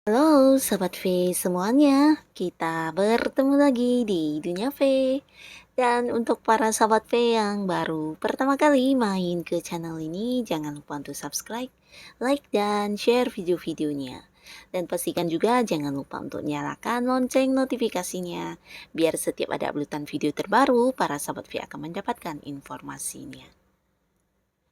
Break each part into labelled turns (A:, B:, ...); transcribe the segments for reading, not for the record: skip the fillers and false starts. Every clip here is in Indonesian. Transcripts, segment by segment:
A: Halo Sobat V semuanya, kita bertemu lagi di Dunia V. Dan untuk para Sobat V yang baru pertama kali main ke channel ini, jangan lupa untuk subscribe, like, dan share video-videonya. Dan pastikan juga jangan lupa untuk nyalakan lonceng notifikasinya, biar setiap ada uploadan video terbaru, para Sobat V akan mendapatkan informasinya.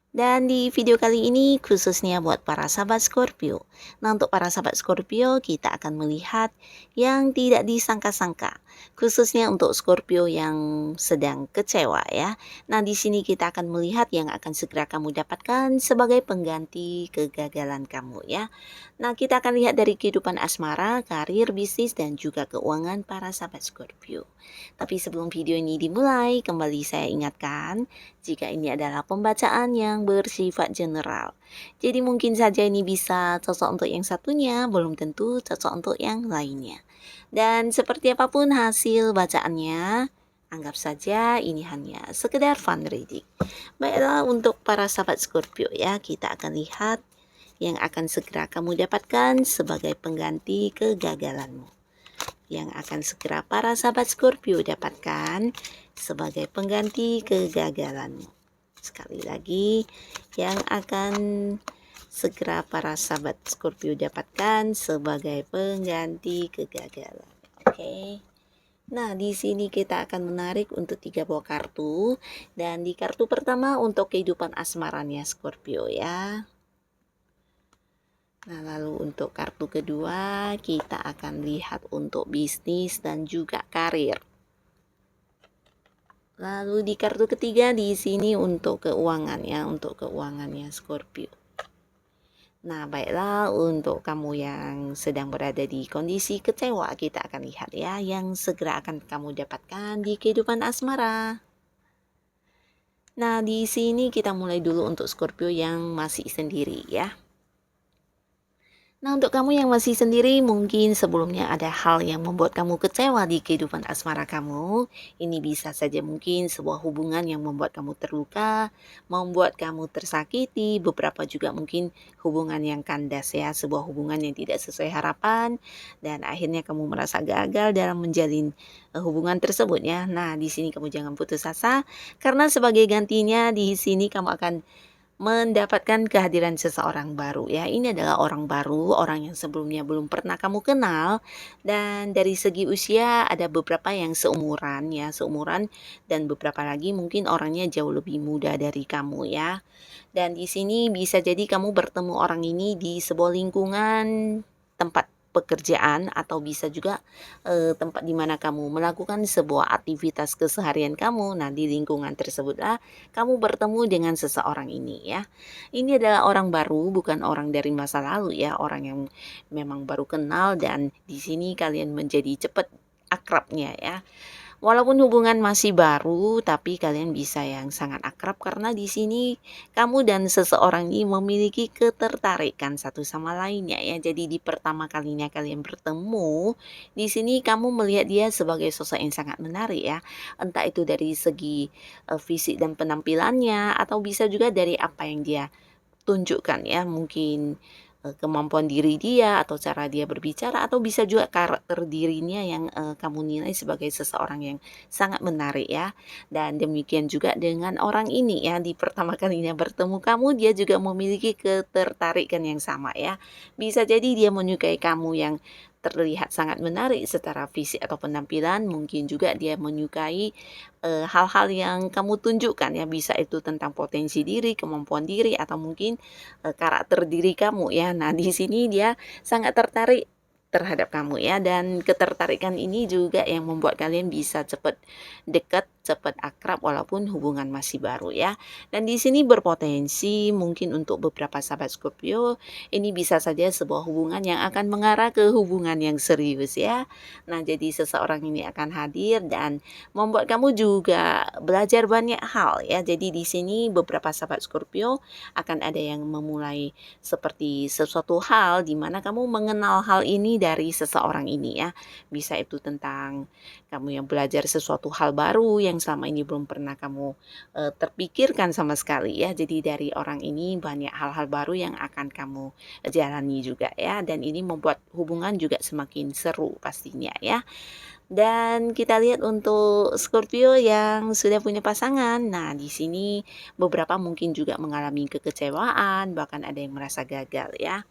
A: Dan di video kali ini khususnya buat para sahabat Scorpio. Nah, untuk para sahabat Scorpio kita akan melihat yang tidak disangka-sangka. Khususnya untuk Scorpio yang sedang kecewa ya. Nah, di sini kita akan melihat yang akan segera kamu dapatkan sebagai pengganti kegagalan kamu ya. Nah, kita akan lihat dari kehidupan asmara, karir, bisnis, dan juga keuangan para sahabat Scorpio. Tapi sebelum video ini dimulai, kembali saya ingatkan jika ini adalah pembacaan yang bersifat general. Jadi mungkin saja ini bisa cocok untuk yang satunya, belum tentu cocok untuk yang lainnya. Dan seperti apapun hasil bacaannya, anggap saja ini hanya sekedar fun reading. Baiklah, untuk para sahabat Scorpio ya, kita akan lihat yang akan segera kamu dapatkan sebagai pengganti kegagalanmu. Yang akan segera para sahabat Scorpio dapatkan sebagai pengganti kegagalanmu. Sekali lagi, yang akan segera para sahabat Scorpio dapatkan sebagai pengganti kegagalan. Oke. Nah, di sini kita akan menarik untuk 3 buah kartu, dan di kartu pertama untuk kehidupan asmaranya Scorpio ya. Nah, lalu untuk kartu kedua kita akan lihat untuk bisnis dan juga karir. Lalu di kartu ketiga di sini untuk keuangan ya, untuk keuangannya Scorpio. Nah, baiklah, untuk kamu yang sedang berada di kondisi kecewa, kita akan lihat ya yang segera akan kamu dapatkan di kehidupan asmara. Nah, di sini kita mulai dulu untuk Scorpio yang masih sendiri ya. Nah, untuk kamu yang masih sendiri, mungkin sebelumnya ada hal yang membuat kamu kecewa di kehidupan asmara kamu. Ini bisa saja mungkin sebuah hubungan yang membuat kamu terluka, membuat kamu tersakiti, beberapa juga mungkin hubungan yang kandas ya, sebuah hubungan yang tidak sesuai harapan, dan akhirnya kamu merasa gagal dalam menjalin hubungan tersebut ya. Nah, di sini kamu jangan putus asa, karena sebagai gantinya di sini kamu akan mendapatkan kehadiran seseorang baru ya. Ini adalah orang baru, orang yang sebelumnya belum pernah kamu kenal, dan dari segi usia ada beberapa yang seumuran ya, seumuran, dan beberapa lagi mungkin orangnya jauh lebih muda dari kamu ya. Dan di sini bisa jadi kamu bertemu orang ini di sebuah lingkungan tempat pekerjaan, atau bisa juga tempat di mana kamu melakukan sebuah aktivitas keseharian kamu. Nah, di lingkungan tersebutlah kamu bertemu dengan seseorang ini ya. Ini adalah orang baru, bukan orang dari masa lalu ya, orang yang memang baru kenal, dan di sini kalian menjadi cepat akrabnya ya. Walaupun hubungan masih baru, tapi kalian bisa yang sangat akrab karena di sini kamu dan seseorang ini memiliki ketertarikan satu sama lainnya ya. Jadi di pertama kalinya kalian bertemu, di sini kamu melihat dia sebagai sosok yang sangat menarik ya. Entah itu dari segi fisik dan penampilannya, atau bisa juga dari apa yang dia tunjukkan ya, mungkin kemampuan diri dia atau cara dia berbicara, atau bisa juga karakter dirinya yang kamu nilai sebagai seseorang yang sangat menarik ya. Dan demikian juga dengan orang ini ya, di pertama kalinya bertemu kamu, dia juga memiliki ketertarikan yang sama ya. Bisa jadi dia menyukai kamu yang terlihat sangat menarik secara fisik atau penampilan, mungkin juga dia menyukai hal-hal yang kamu tunjukkan ya, bisa itu tentang potensi diri, kemampuan diri, atau mungkin karakter diri kamu ya. Nah, di sini dia sangat tertarik terhadap kamu ya, dan ketertarikan ini juga yang membuat kalian bisa cepat dekat, cepat akrab walaupun hubungan masih baru ya. Dan di sini berpotensi mungkin untuk beberapa sahabat Scorpio ini bisa saja sebuah hubungan yang akan mengarah ke hubungan yang serius ya. Nah, jadi seseorang ini akan hadir dan membuat kamu juga belajar banyak hal ya. Jadi di sini beberapa sahabat Scorpio akan ada yang memulai seperti sesuatu hal di mana kamu mengenal hal ini dari seseorang ini ya. Bisa itu tentang kamu yang belajar sesuatu hal baru yang yang selama ini belum pernah kamu terpikirkan sama sekali ya. Jadi dari orang ini banyak hal-hal baru yang akan kamu jalani juga ya, dan ini membuat hubungan juga semakin seru pastinya ya. Dan kita lihat untuk Scorpio yang sudah punya pasangan. Nah, di sini beberapa mungkin juga mengalami kekecewaan, bahkan ada yang merasa gagal ya.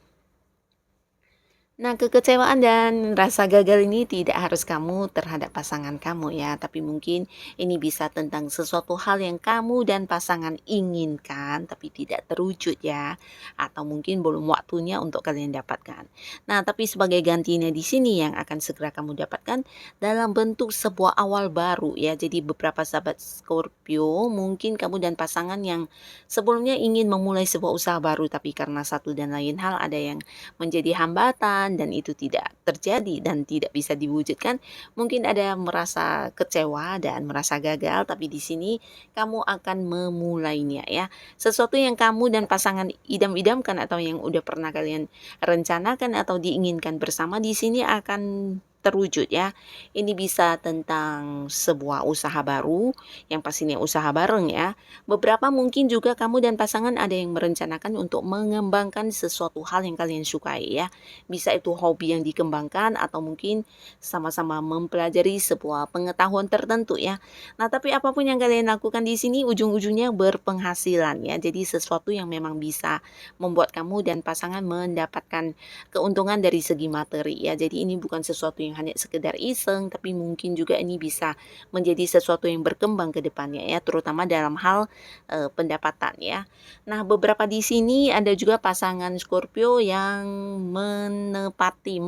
A: Nah, kekecewaan dan rasa gagal ini tidak harus kamu terhadap pasangan kamu ya, tapi mungkin ini bisa tentang sesuatu hal yang kamu dan pasangan inginkan tapi tidak terwujud ya, atau mungkin belum waktunya untuk kalian dapatkan. Nah, tapi sebagai gantinya di sini yang akan segera kamu dapatkan dalam bentuk sebuah awal baru ya. Jadi beberapa sahabat Scorpio, mungkin kamu dan pasangan yang sebelumnya ingin memulai sebuah usaha baru tapi karena satu dan lain hal ada yang menjadi hambatan dan itu tidak terjadi dan tidak bisa diwujudkan, mungkin ada merasa kecewa dan merasa gagal, tapi di sini kamu akan memulainya ya. Sesuatu yang kamu dan pasangan idam-idamkan atau yang udah pernah kalian rencanakan atau diinginkan bersama di sini akan terwujud ya. Ini bisa tentang sebuah usaha baru yang pastinya usaha bareng ya. Beberapa mungkin juga kamu dan pasangan ada yang merencanakan untuk mengembangkan sesuatu hal yang kalian sukai ya. Bisa itu hobi yang dikembangkan atau mungkin sama-sama mempelajari sebuah pengetahuan tertentu ya. Nah, tapi apapun yang kalian lakukan di sini ujung-ujungnya berpenghasilan ya. Jadi sesuatu yang memang bisa membuat kamu dan pasangan mendapatkan keuntungan dari segi materi ya. Jadi ini bukan sesuatu yang hanya sekedar iseng, tapi mungkin juga ini bisa menjadi sesuatu yang berkembang ke depannya ya, terutama dalam hal pendapatan ya. Nah, beberapa di sini ada juga pasangan Scorpio yang menempati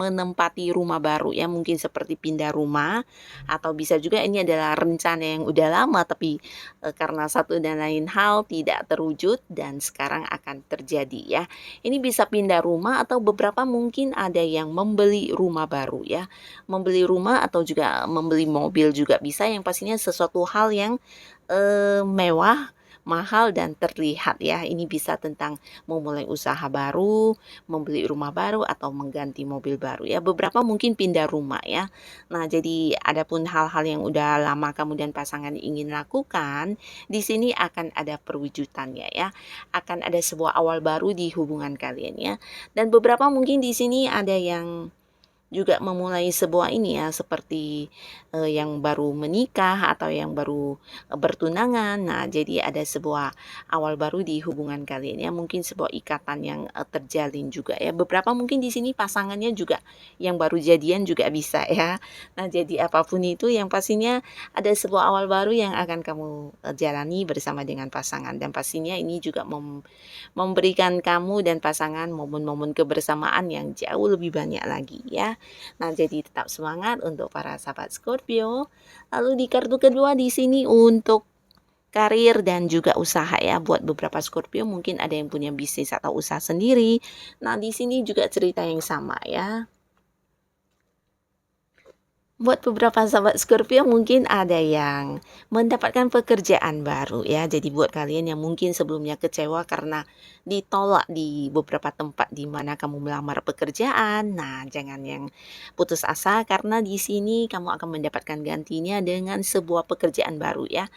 A: rumah baru ya, mungkin seperti pindah rumah atau bisa juga ini adalah rencana yang udah lama tapi karena satu dan lain hal tidak terwujud dan sekarang akan terjadi ya. Ini bisa pindah rumah atau beberapa mungkin ada yang membeli rumah baru ya. Membeli rumah atau juga membeli mobil juga bisa, yang pastinya sesuatu hal yang mewah, mahal dan terlihat ya. Ini bisa tentang memulai usaha baru, membeli rumah baru atau mengganti mobil baru ya. Beberapa mungkin pindah rumah ya. Nah, jadi adapun hal-hal yang udah lama kamu dan pasangan ingin lakukan, di sini akan ada perwujudannya ya. Akan ada sebuah awal baru di hubungan kalian ya. Dan beberapa mungkin di sini ada yang juga memulai sebuah ini ya, seperti yang baru menikah atau yang baru bertunangan. Nah, jadi ada sebuah awal baru di hubungan kalian ya, mungkin sebuah ikatan yang terjalin juga ya. Beberapa mungkin di sini pasangannya juga yang baru jadian juga bisa ya. Nah, jadi apapun itu yang pastinya ada sebuah awal baru yang akan kamu jalani bersama dengan pasangan, dan pastinya ini juga memberikan kamu dan pasangan momen-momen kebersamaan yang jauh lebih banyak lagi ya. Nah, jadi tetap semangat untuk para sahabat Scorpio. Lalu di kartu kedua di sini untuk karir dan juga usaha ya. Buat beberapa Scorpio mungkin ada yang punya bisnis atau usaha sendiri. Nah, di sini juga cerita yang sama ya. Buat beberapa sahabat Scorpio mungkin ada yang mendapatkan pekerjaan baru ya. Jadi buat kalian yang mungkin sebelumnya kecewa karena ditolak di beberapa tempat di mana kamu melamar pekerjaan, nah jangan yang putus asa karena di sini kamu akan mendapatkan gantinya dengan sebuah pekerjaan baru ya.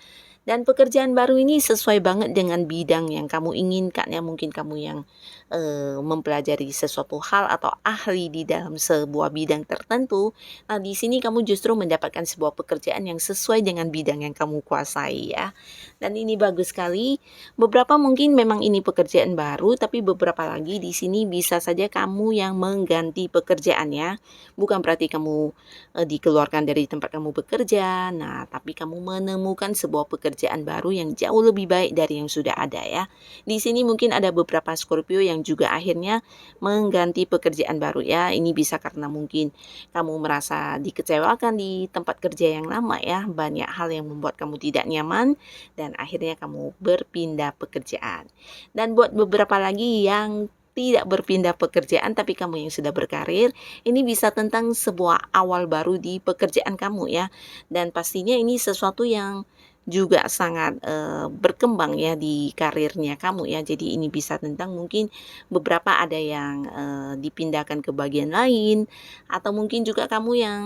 A: Dan pekerjaan baru ini sesuai banget dengan bidang yang kamu inginkan ya. Mungkin kamu yang mempelajari sesuatu hal atau ahli di dalam sebuah bidang tertentu. Nah, di sini kamu justru mendapatkan sebuah pekerjaan yang sesuai dengan bidang yang kamu kuasai ya. Dan ini bagus sekali. Beberapa mungkin memang ini pekerjaan baru, tapi beberapa lagi di sini bisa saja kamu yang mengganti pekerjaannya. Bukan berarti kamu dikeluarkan dari tempat kamu bekerja. Nah, tapi kamu menemukan sebuah pekerjaan baru yang jauh lebih baik dari yang sudah ada ya. Di sini mungkin ada beberapa Scorpio yang juga akhirnya mengganti pekerjaan baru ya. Ini bisa karena mungkin kamu merasa dikecewakan di tempat kerja yang lama ya. Banyak hal yang membuat kamu tidak nyaman dan akhirnya kamu berpindah pekerjaan. Dan buat beberapa lagi yang tidak berpindah pekerjaan tapi kamu yang sudah berkarir, ini bisa tentang sebuah awal baru di pekerjaan kamu ya. Dan pastinya ini sesuatu yang juga sangat berkembang ya di karirnya kamu ya. Jadi ini bisa tentang mungkin beberapa ada yang dipindahkan ke bagian lain, atau mungkin juga kamu yang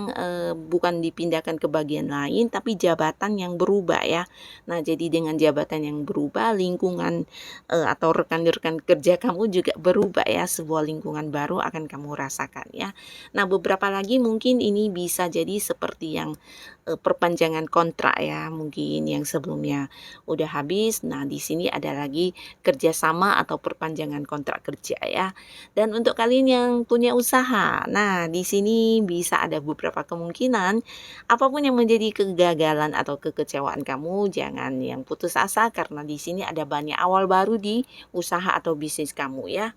A: bukan dipindahkan ke bagian lain tapi jabatan yang berubah ya. Nah, jadi dengan jabatan yang berubah, lingkungan atau rekan-rekan kerja kamu juga berubah ya, sebuah lingkungan baru akan kamu rasakan ya. Nah, beberapa lagi mungkin ini bisa jadi seperti yang perpanjangan kontrak ya, mungkin yang sebelumnya udah habis. Nah, di sini ada lagi kerjasama atau perpanjangan kontrak kerja ya. Dan untuk kalian yang punya usaha, nah di sini bisa ada beberapa kemungkinan. Apapun yang menjadi kegagalan atau kekecewaan kamu, jangan yang putus asa, karena di sini ada banyak awal baru di usaha atau bisnis kamu ya.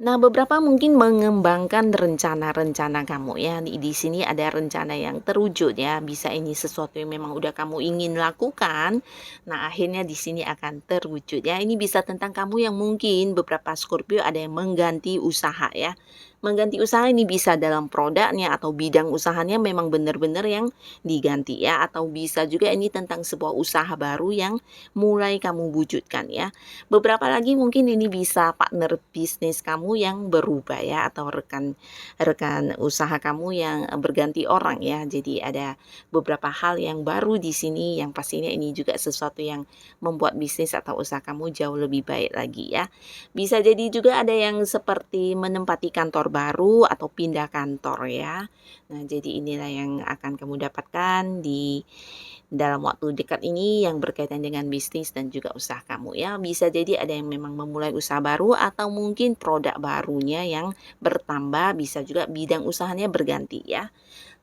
A: Nah, beberapa mungkin mengembangkan rencana-rencana kamu ya. Di sini ada rencana yang terwujud ya. Bisa ini sesuatu yang memang udah kamu ingin lakukan. Nah, akhirnya di sini akan terwujud ya. Ini bisa tentang kamu yang mungkin beberapa Scorpio ada yang mengganti usaha ya. Mengganti usaha ini bisa dalam produknya atau bidang usahanya memang benar-benar yang diganti ya, atau bisa juga ini tentang sebuah usaha baru yang mulai kamu wujudkan ya. Beberapa lagi mungkin ini bisa partner bisnis kamu yang berubah ya, atau rekan usaha kamu yang berganti orang ya. Jadi ada beberapa hal yang baru di sini yang pastinya ini juga sesuatu yang membuat bisnis atau usaha kamu jauh lebih baik lagi ya. Bisa jadi juga ada yang seperti menempati kantor baru atau pindah kantor ya. Nah, jadi inilah yang akan kamu dapatkan di dalam waktu dekat ini yang berkaitan dengan bisnis dan juga usaha kamu ya. Bisa jadi ada yang memang memulai usaha baru atau mungkin produk barunya yang bertambah, bisa juga bidang usahanya berganti ya.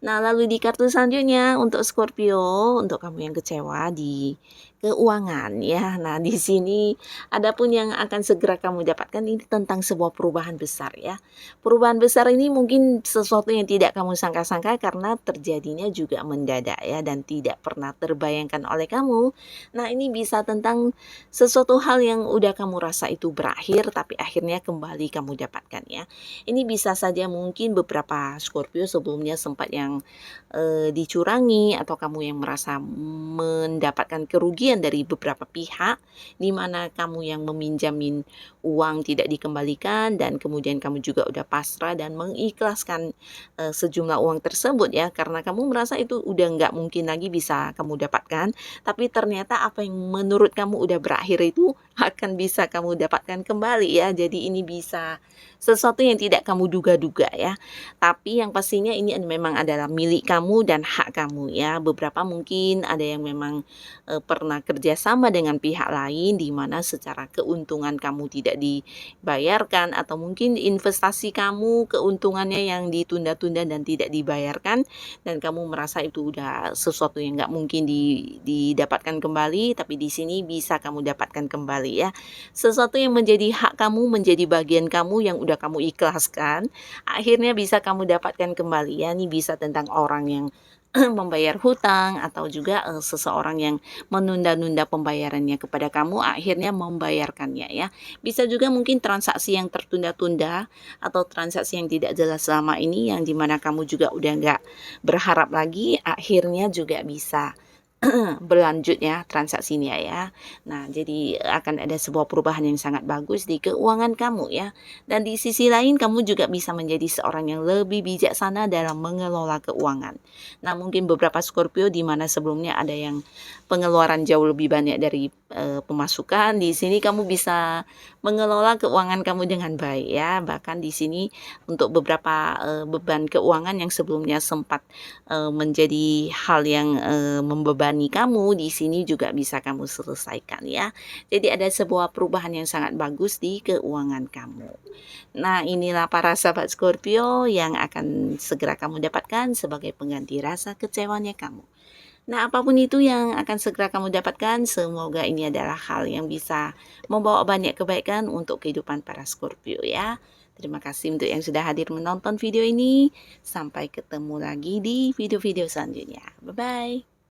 A: Nah, lalu di kartu selanjutnya untuk Scorpio, untuk kamu yang kecewa di keuangan ya. Nah, di sini adapun yang akan segera kamu dapatkan ini tentang sebuah perubahan besar ya. Perubahan besar ini mungkin sesuatu yang tidak kamu sangka-sangka karena terjadinya juga mendadak ya, dan tidak pernah terbayangkan oleh kamu. Nah, ini bisa tentang sesuatu hal yang udah kamu rasa itu berakhir tapi akhirnya kembali kamu dapatkan ya. Ini bisa saja mungkin beberapa Scorpio sebelumnya sempat yang dicurangi, atau kamu yang merasa mendapatkan kerugian dari beberapa pihak, di mana kamu yang meminjamin uang tidak dikembalikan dan kemudian kamu juga udah pasrah dan mengikhlaskan sejumlah uang tersebut ya, karena kamu merasa itu udah nggak mungkin lagi bisa kamu dapatkan, tapi ternyata apa yang menurut kamu udah berakhir itu akan bisa kamu dapatkan kembali ya. Jadi ini bisa sesuatu yang tidak kamu duga-duga ya. Tapi yang pastinya ini memang adalah milik kamu dan hak kamu ya. Beberapa mungkin ada yang memang pernah kerjasama dengan pihak lain di mana secara keuntungan kamu tidak dibayarkan, atau mungkin investasi kamu keuntungannya yang ditunda-tunda dan tidak dibayarkan, dan kamu merasa itu udah sesuatu yang nggak mungkin didapatkan kembali, tapi di sini bisa kamu dapatkan kembali ya. Sesuatu yang menjadi hak kamu, menjadi bagian kamu yang udah kamu ikhlaskan, akhirnya bisa kamu dapatkan kembali ya. Ini bisa tentang orang yang membayar hutang, atau juga seseorang yang menunda-nunda pembayarannya kepada kamu akhirnya membayarkannya ya. Bisa juga mungkin transaksi yang tertunda-tunda atau transaksi yang tidak jelas selama ini, yang dimana kamu juga udah nggak berharap lagi, akhirnya juga bisa berlanjut ya transaksinya ya. Nah, jadi akan ada sebuah perubahan yang sangat bagus di keuangan kamu ya. Dan di sisi lain kamu juga bisa menjadi seorang yang lebih bijaksana dalam mengelola keuangan. Nah, mungkin beberapa Scorpio di mana sebelumnya ada yang pengeluaran jauh lebih banyak dari pemasukan, di sini kamu bisa mengelola keuangan kamu dengan baik ya. Bahkan di sini untuk beberapa beban keuangan yang sebelumnya sempat menjadi hal yang membebani kamu, di sini juga bisa kamu selesaikan ya. Jadi ada sebuah perubahan yang sangat bagus di keuangan kamu. Nah, inilah para sahabat Scorpio yang akan segera kamu dapatkan sebagai pengganti rasa kecewanya kamu. Nah, apapun itu yang akan segera kamu dapatkan, semoga ini adalah hal yang bisa membawa banyak kebaikan untuk kehidupan para Scorpio ya. Terima kasih untuk yang sudah hadir menonton video ini. Sampai ketemu lagi di video-video selanjutnya. Bye-bye.